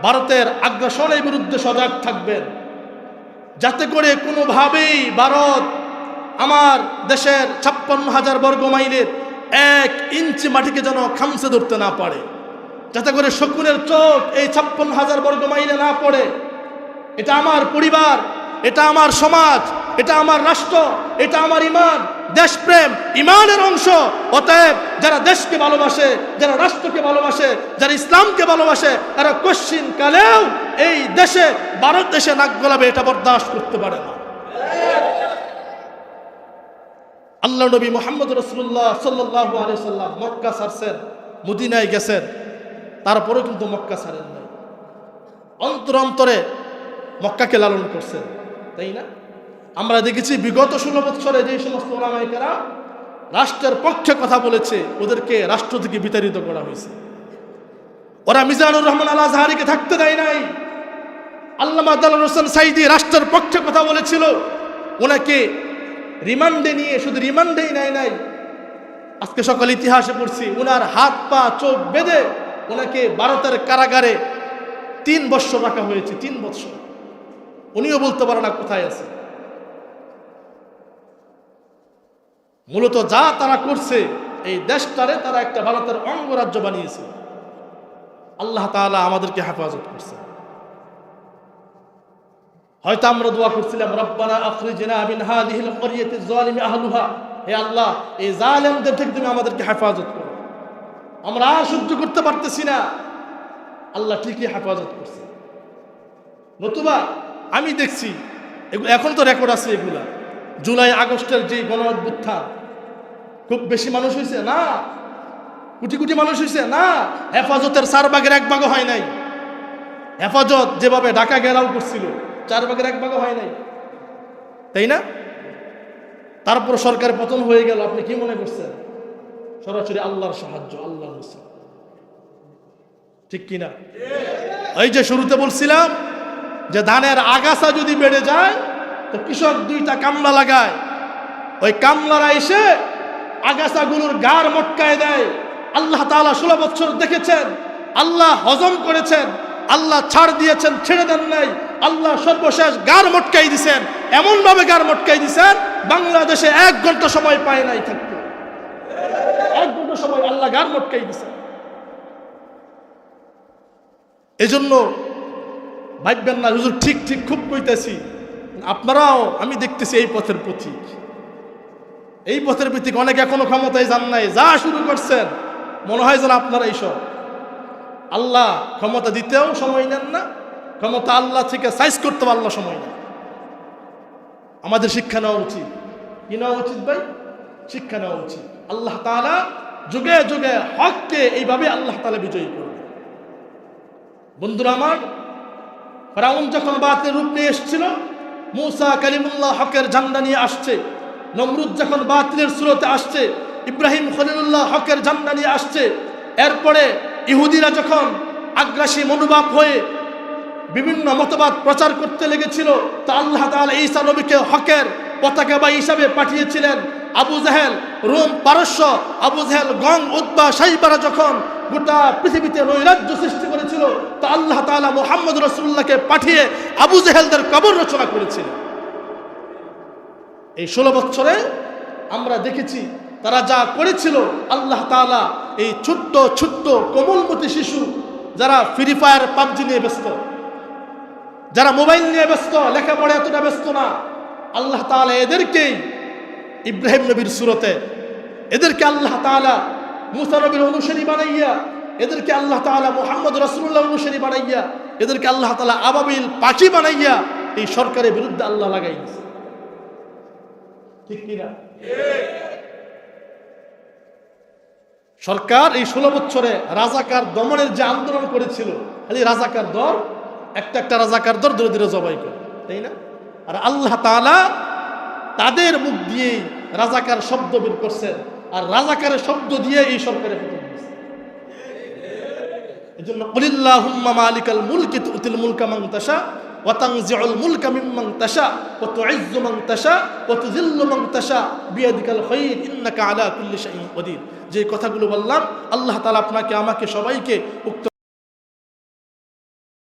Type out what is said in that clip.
ভারতের আগ্রাসনের বিরুদ্ধে সজাগ থাকবেন, যাতে করে কোনোভাবেই ভারত আমার দেশের 56,000 বর্গ মাইলের 1 ইঞ্চি মাটিকে যেন খামচে ধরতে না পারে, যাতে করে শকুনের চোখ এই 56,000 বর্গ মাইলে না পড়ে। এটা আমার পরিবার, এটা আমার সমাজ, এটা আমার রাষ্ট্র, এটা আমার ইমান, দেশপ্রেম ইমানের অংশ। অতএব যারা দেশকে ভালোবাসে, যারা রাষ্ট্রকে ভালোবাসে, যারা ইসলামকে ভালোবাসে, তারা কশ্চিন কালেও এই দেশে ভারত দেশে নাক গলাবে এটা বরদাস্ত করতে পারে না। আল্লাহ নবী মুহাম্মদ রাসূলুল্লাহ সাল্লাল্লাহু আলাইহি সাল্লাম মক্কা ছাড়ছেন, মদিনায় গেছেন, তারপরেও কিন্তু মক্কা ছাড়েন নাই। অন্তরে অন্তরে মক্কাকে লালন করছেন, তাই না? আমরা দেখেছি বিগত 16 বছরে যে সমস্ত ওলামায়ে কেরাম রাষ্ট্রের পক্ষে কথা বলেছে, ওদেরকে রাষ্ট্র থেকে বিতাড়িত করা হয়েছে। ওরা মিজানুর রহমান আল আজহারিকে থাকতে দেয় নাই। আল্লামা আদালুল হোসেন সাইদি রাষ্ট্রের পক্ষে কথা বলেছিল, ওনাকে রিমান্ডে নিয়ে, শুধু রিমান্ডেই নেয় নাই, আজকে সকাল ইতিহাসে পড়ছি ওনার হাত পা চোখ বেঁধে ওনাকে ভারতের কারাগারে 3 বছর রাখা হয়েছে। 3 বছর উনিও বলতে পারে না কোথায় আছে। মূলত যা তারা করছে, এই দেশটারে তারা একটা ভারতের অঙ্গরাজ্য বানিয়েছে। আল্লাহ তাআলা আমাদেরকে হেফাজত করছে। হয়তো আমরা দোয়া করছিলাম, রব্বানা আখরিজনা মিন হাযিহিল ক্বরিয়াতিজ যালিমি আহলুহা, হে আল্লাহ এই জালেমদের থেকে তুমি আমাদেরকে হেফাজত করো, আমরা আর সহ্য করতে পারতেছি না। আল্লাহ ঠিকই হেফাজত করছে। নতুবা আমি দেখছি এখন তো রেকর্ড আছে, এগুলা জুলাই আগস্টের যে গণ অভ্যুত্থান, খুব বেশি মানুষ হয়েছে না, কোটি কোটি মানুষ হয়েছে না, হেফাজতের 4 ভাগের 1 ভাগও হয় নাই। হেফাজত যেভাবে ঢাকা ঘেরাও করছিল, 4 ভাগের 1 ভাগও হয় নাই, তাই না? তারপর সরকার পতন হয়ে গেল। আপনি কি মনে করছেন? সরাসরি আল্লাহর সাহায্য, আল্লাহর নসর, ঠিক কিনা? এই যে শুরুতে বলছিলাম যে ধানের আগাছা যদি বেড়ে যায় তো কৃষক 2টা কামলা লাগায়, ওই কামলারা এসে আগাছাগুলোর গাড় মটকায় দেয়। আল্লাহ তাআলা 16 বছর দেখেছেন, আল্লাহ হজম করেছেন, আল্লাহ ছাড় দিয়েছেন, ছেড়ে দেন নাই। আল্লাহ সর্বশেষ গাড় মটকাই দিছেন, এমন ভাবে গাড় মটকাই দিছেন বাংলাদেশে 1 ঘন্টা সময় পায় নাই থাকতে। 1 ঘন্টা সময় আল্লাহ গাড় মটকাই দিছেন। এজন্য ভাববেন না হুজুর ঠিক ঠিক খুব কইতেছি, আপনারাও আমি দেখতেছি এই পথের পথিক, এই পথের পথিক। অনেকে এখনো ক্ষমতায় যান নাই, যা শুরু করছেন মনে হয় যেন আপনারা এইসব। আল্লাহ ক্ষমতা দিতেও সময় নেন না, ক্ষমতা আল্লাহ থেকে সাইজ করতেও আল্লাহ সময় নেন। আমাদের শিক্ষা নেওয়া উচিত। কি নেওয়া উচিত ভাই? শিক্ষা নেওয়া উচিত। আল্লাহ তাআলা যুগে যুগে হককে এইভাবে আল্লাহ তাআলা বিজয়ী করবে। বন্ধুরা আমার, ফেরাউন যখন বাতিলের রূপ নিয়ে এসেছিল, মূসা কালিমুল্লাহ হকের ঝান্ডা নিয়ে আসছে। নমরুদ যখন বাতিলের সুরতে আসছে, ইব্রাহিম খলিলুল্লাহ হকের ঝান্ডা নিয়ে আসছে। এরপরে ইহুদিরা যখন আগ্রাসী মনোভাব হয়ে বিভিন্ন মতবাদ প্রচার করতে লেগেছিল, তা আল্লাহ তাআলা ঈসা নবীকে হকের পতাকাবাহী হিসাবে পাঠিয়েছিলেন। আবু জাহেল, রোম, পারস্য, আবু জাহেল, গং, উতবা, সাইবারা যখন গোটা পৃথিবীতে নৈরাজ্য সৃষ্টি করেছিল, তা আল্লাহ তাআলা মুহাম্মদ রাসূলুল্লাহকে পাঠিয়ে আবু জাহেলদের কবর রচনা করেছিলেন। এই 16 বছরে আমরা দেখেছি তারা যা করেছিল। আল্লাহ তাআলা এই ছোট্ট ছোট্ট কোমলমতি শিশু যারা ফ্রি ফায়ার, পাবজি নিয়ে ব্যস্ত, যারা মোবাইল নিয়ে ব্যস্ত, লেখাপড়া এতটা ব্যস্ত না, আল্লাহ তাআলা এদেরকেই ইব্রাহিম নবীর সুরতে, এদেরকে আল্লাহ তাআলা মুসা নবীর অনুসারী বানাইয়া, এদেরকে আল্লাহ তাআলা মুহাম্মদ রাসূলুল্লাহ অনুসারী বানাইয়া, এদেরকে আল্লাহ তাআলা আবাবিল পাখি বানাইয়া এই সরকারের বিরুদ্ধে আল্লাহ লাগাই দিয়েছে। ঠিক কিনা? সরকার এই 16 বছরে রাজাকার দমনের যে আন্দোলন করেছিল, খালি রাজাকার দল একটা একটা রাজাকার দল ধীরে ধীরে জবাই করে, তাই না? আর আল্লাহ তাআলা তাদের মুখ দিয়ে রাজাকার শব্দ বের করছেন, আর রাজাকারের শব্দ দিয়ে এই সরকারের পতন হয়েছে। এজন্য কুলিল্লাহুম্মা মালিকাল মুলকি তুতিল মুলকা মান তাশা ওয়া তানজিউল মুলকা মিম্মান তাশা ওয়া তুইজ্জু মান তাশা ওয়া তুযিল্লু মান তাশা বিয়াদিকাল খায়র ইন্নাকা আলা কুল্লি শাইইন কাদির। যে কথাগুলো বললাম, আল্লাহ তাআলা আপনাকে আমাকে সবাইকে উক্ত